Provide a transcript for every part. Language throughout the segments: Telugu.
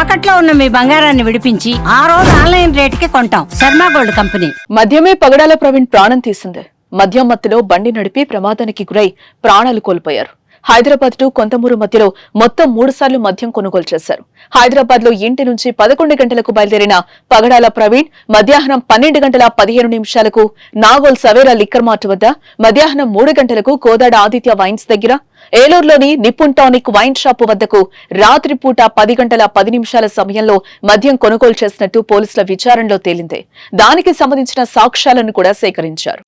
తాకట్లో ఉన్న మీ బంగారాన్ని విడిపించి ఆ రోజు ఆన్లైన్ రేటుకి కొంటాం. Sharma gold company. మద్యమే పగడాల ప్రవీణ్ ప్రాణం తీసింది. మద్యం మత్తులో బండి నడిపి ప్రమాదానికి గురై ప్రాణాలు కోల్పోయారు. హైదరాబాద్ టు కొంతమూరు మధ్యలో మొత్తం 3 సార్లు మద్యం కొనుగోలు చేశారు. హైదరాబాద్ లో ఇంటి నుంచి 11 గంటలకు బయలుదేరిన పగడాల ప్రవీణ్ మధ్యాహ్నం 12 గంటల 15 నిమిషాలకు నాగోల్ సవేరా లిక్కర్ మార్ట్ వద్ద, మధ్యాహ్నం 3 గంటలకు కోదాడ ఆదిత్య వైన్స్ దగ్గర, ఏలూరులోని నిపుణ్ టానిక్ వైన్ షాపు వద్దకు రాత్రిపూట 10 గంటల 10 నిమిషాల సమయంలో మద్యం కొనుగోలు చేసినట్టు పోలీసుల విచారణలో తేలింది. దానికి సంబంధించిన సాక్ష్యాలను కూడా సేకరించారు.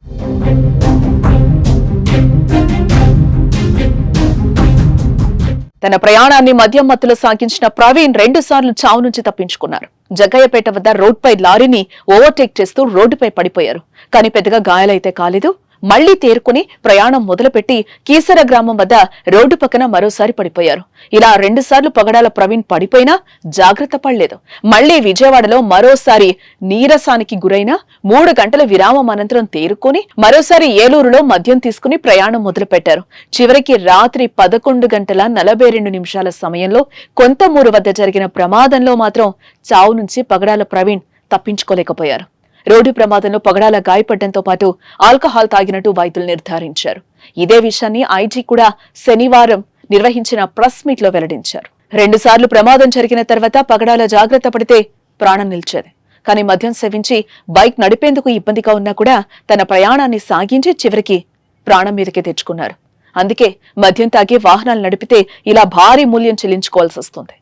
తన ప్రయాణాన్ని మద్యం మత్తులో సాగించిన ప్రవీణ్ 2 సార్లు చావు నుంచి తప్పించుకున్నారు. జగ్గయ్యపేట వద్ద రోడ్పై లారీని ఓవర్టేక్ చేస్తూ రోడ్డుపై పడిపోయారు. కానీ పెద్దగా గాయాలైతే కాలేదు. మళ్లీ తేరుకుని ప్రయాణం మొదలుపెట్టి కీసర గ్రామం వద్ద రోడ్డు పక్కన మరోసారి పడిపోయారు. ఇలా 2 సార్లు పగడాల ప్రవీణ్ పడిపోయినా జాగ్రత్త పడలేదు. మళ్లీ విజయవాడలో మరోసారి నీరసానికి గురైన 3 గంటల విరామం అనంతరం తేరుకుని మరోసారి ఏలూరులో మద్యం తీసుకుని ప్రయాణం మొదలుపెట్టారు. చివరికి రాత్రి 11 గంటల 42 నిమిషాల సమయంలో కొంతమూరు వద్ద జరిగిన ప్రమాదంలో మాత్రం చావు నుంచి పగడాల ప్రవీణ్ తప్పించుకోలేకపోయారు. రోడ్డు ప్రమాదంలో పగడాల గాయపడడంతో పాటు ఆల్కహాల్ తాగినట్టు వైద్యులు నిర్ధారించారు. ఇదే విషయాన్ని ఐజీ కూడా శనివారం నిర్వహించిన ప్రెస్ మీట్ లో వెల్లడించారు. 2 సార్లు ప్రమాదం జరిగిన తర్వాత పగడాల జాగ్రత్త పడితే ప్రాణం నిలిచేది. కానీ మద్యం సేవించి బైక్ నడిపేందుకు ఇబ్బందిగా ఉన్నా కూడా తన ప్రయాణాన్ని సాగించి చివరికి ప్రాణం మీదకి తెచ్చుకున్నారు. అందుకే మద్యం తాగి వాహనాలు నడిపితే ఇలా భారీ మూల్యం చెల్లించుకోవాల్సి వస్తుంది.